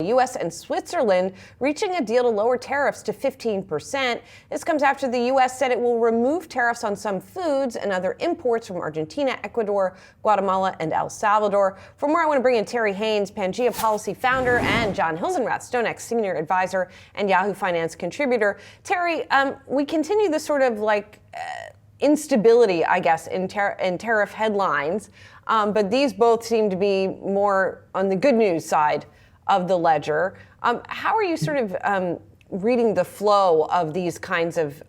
U.S. and Switzerland reaching a deal to lower tariffs to 15%. This comes after the U.S. said it will remove tariffs on some foods and other imports from Argentina, Ecuador, Guatemala, and El Salvador. For more, I want to bring in Terry Haines, Pangaea policy founder, and John Hilsenrath, StoneX senior advisor and Yahoo Finance contributor. Terry, we continue this sort of instability, I guess, in tariff headlines, but these both seem to be more on the good news side of the ledger. How are you sort of reading the flow of these kinds of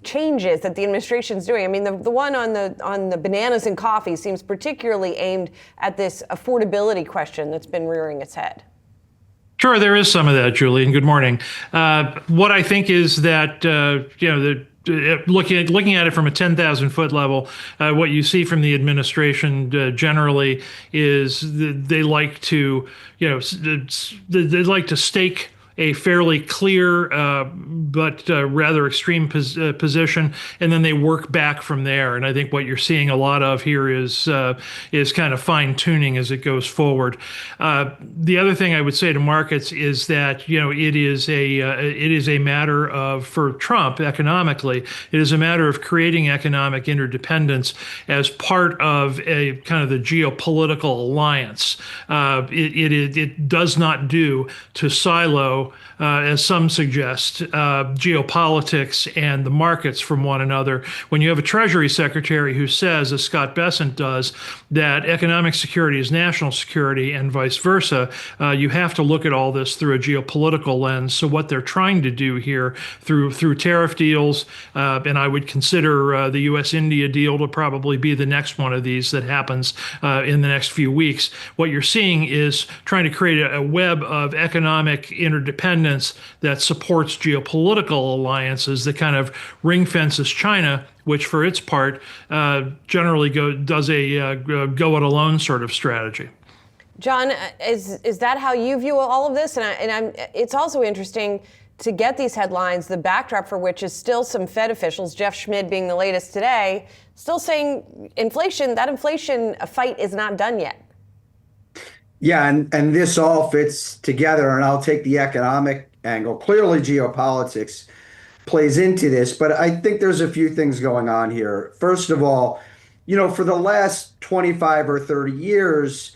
changes that the administration's doing? I mean, the one on the bananas and coffee seems particularly aimed at this affordability question that's been rearing its head. Sure, there is some of that, Julie, and good morning. What I think is that looking at it from a 10,000-foot level, what you see from the administration generally is they like to stake a fairly clear but rather extreme position, and then they work back from there. And I think what you're seeing a lot of here is kind of fine tuning as it goes forward. The other thing I would say to markets is that it is a matter of, for Trump economically, it is a matter of creating economic interdependence as part of a kind of the geopolitical alliance. It does not do to silo, as some suggest, geopolitics and the markets from one another. When you have a Treasury Secretary who says, as Scott Bessent does, that economic security is national security and vice versa, you have to look at all this through a geopolitical lens. So what they're trying to do here through tariff deals, and I would consider the U.S.-India deal to probably be the next one of these that happens in the next few weeks. What you're seeing is trying to create a web of economic interdependence that supports geopolitical alliances that kind of ring fences China, which for its part generally does a go it alone sort of strategy. John, is that how you view all of this? It's also interesting to get these headlines, the backdrop for which is still some Fed officials, Jeff Schmidt being the latest today, still saying that inflation fight is not done yet. Yeah, and this all fits together, and I'll take the economic angle. Clearly, geopolitics plays into this, but I think there's a few things going on here. First of all, for the last 25 or 30 years,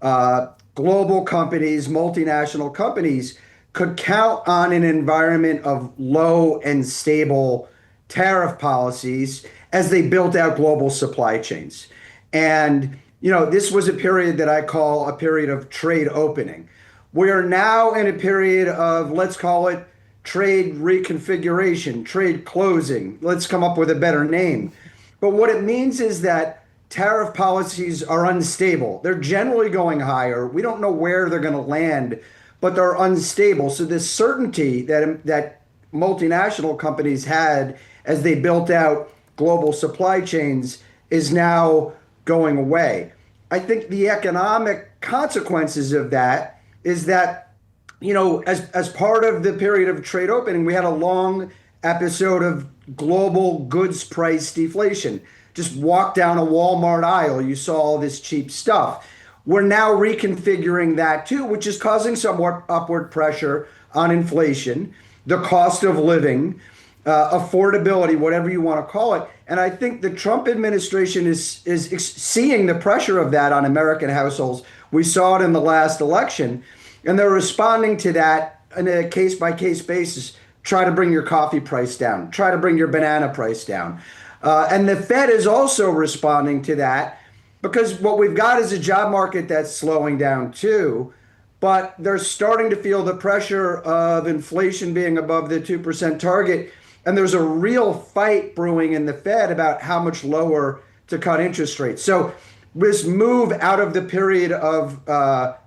global companies, multinational companies, could count on an environment of low and stable tariff policies as they built out global supply chains. And this was a period that I call a period of trade opening. We are now in a period of, let's call it, trade reconfiguration, trade closing. Let's come up with a better name. But what it means is that tariff policies are unstable. They're generally going higher. We don't know where they're going to land, but they're unstable. So this certainty that multinational companies had as they built out global supply chains is now going away. I think the economic consequences of that is that, as part of the period of trade opening, we had a long episode of global goods price deflation. Just walk down a Walmart aisle, you saw all this cheap stuff. We're now reconfiguring that too, which is causing somewhat upward pressure on inflation, the cost of living, affordability, whatever you want to call it. And I think the Trump administration is seeing the pressure of that on American households. We saw it in the last election, and they're responding to that on a case-by-case basis. Try to bring your coffee price down. Try to bring your banana price down. And the Fed is also responding to that because what we've got is a job market that's slowing down too, but they're starting to feel the pressure of inflation being above the 2% target. And there's a real fight brewing in the Fed about how much lower to cut interest rates. So this move out of the period of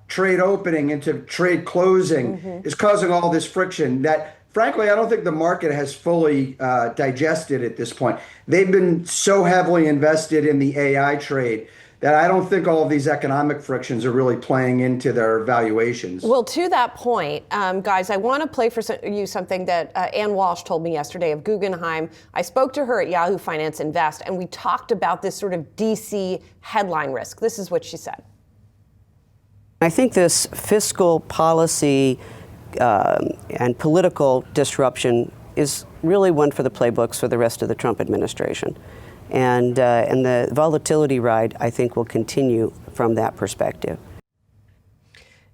trade opening into trade closing is causing all this friction that, frankly, I don't think the market has fully digested at this point. They've been so heavily invested in the AI trade that I don't think all of these economic frictions are really playing into their valuations. Well, to that point, guys, I want to play for you something that Ann Walsh told me yesterday of Guggenheim. I spoke to her at Yahoo Finance Invest, and we talked about this sort of DC headline risk. This is what she said. I think this fiscal policy and political disruption is really one for the playbooks for the rest of the Trump administration. And the volatility ride, I think, will continue from that perspective.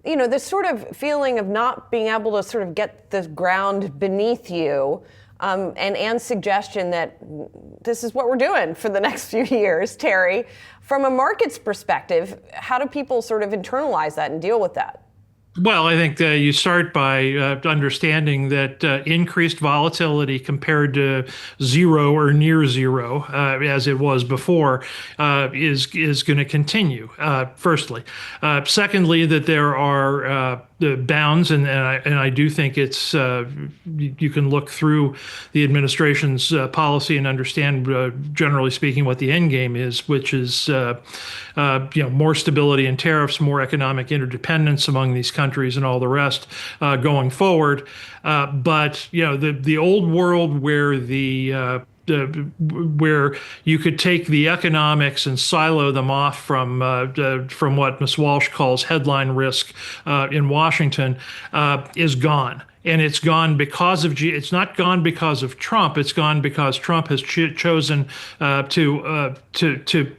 You know, this sort of feeling of not being able to sort of get the ground beneath you, and Anne's suggestion that this is what we're doing for the next few years, Terry, from a market's perspective, how do people sort of internalize that and deal with that? Well, I think you start by understanding that increased volatility compared to zero or near zero, as it was before, is going to continue. Firstly, secondly, that there are bounds, and I do think it's you can look through the administration's policy and understand, generally speaking, what the end game is, which is more stability in tariffs, more economic interdependence among these countries, and all the rest going forward. But the old world where where you could take the economics and silo them off from what Ms. Walsh calls headline risk in Washington is gone. And it's gone because of it's not gone because of Trump. It's gone because Trump has chosen to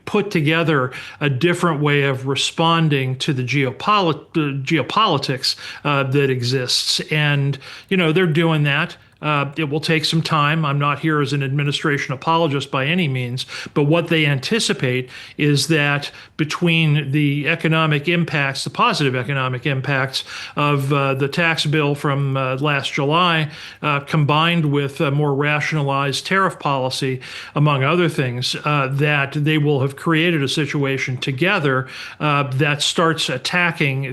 put together a different way of responding to the geopolitics that exists. And they're doing that. It will take some time. I'm not here as an administration apologist by any means, but what they anticipate is that between the economic impacts, the positive economic impacts of the tax bill from last July, combined with a more rationalized tariff policy, among other things, that they will have created a situation together that starts attacking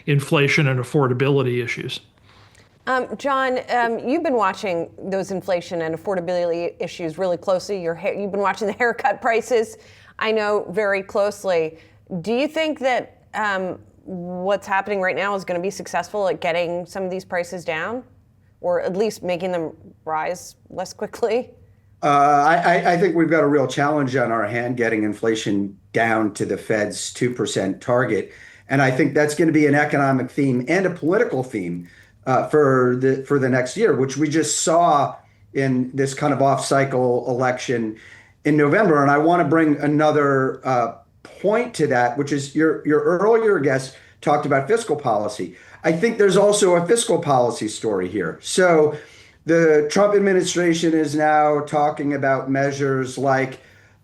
inflation and affordability issues. John, you've been watching those inflation and affordability issues really closely. You've been watching the haircut prices, I know, very closely. Do you think that what's happening right now is going to be successful at getting some of these prices down, or at least making them rise less quickly? I think we've got a real challenge on our hand getting inflation down to the Fed's 2% target. And I think that's going to be an economic theme and a political theme for the next year, which we just saw in this kind of off-cycle election in November. And I want to bring another point to that, which is your earlier guest talked about fiscal policy. I think there's also a fiscal policy story here. So the Trump administration is now talking about measures like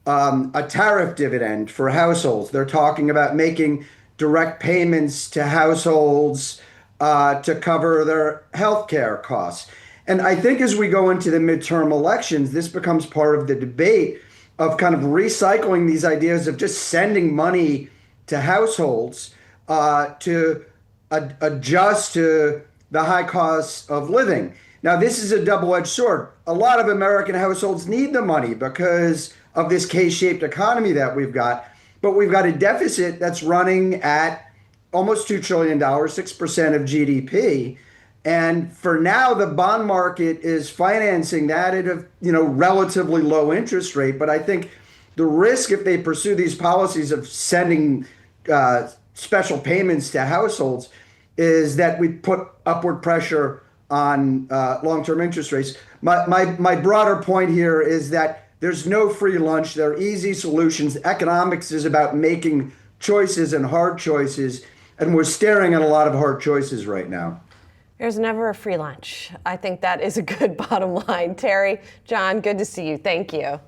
a tariff dividend for households. They're talking about making direct payments to households to cover their health care costs. And I think as we go into the midterm elections, this becomes part of the debate of kind of recycling these ideas of just sending money to households to adjust to the high costs of living. Now, this is a double-edged sword. A lot of American households need the money because of this K-shaped economy that we've got, but we've got a deficit that's running at almost $2 trillion, 6% of GDP. And for now, the bond market is financing that at a relatively low interest rate. But I think the risk, if they pursue these policies of sending special payments to households, is that we put upward pressure on long-term interest rates. My broader point here is that there's no free lunch. There are easy solutions. Economics is about making choices and hard choices. And we're staring at a lot of hard choices right now. There's never a free lunch. I think that is a good bottom line. Terry, John, good to see you. Thank you.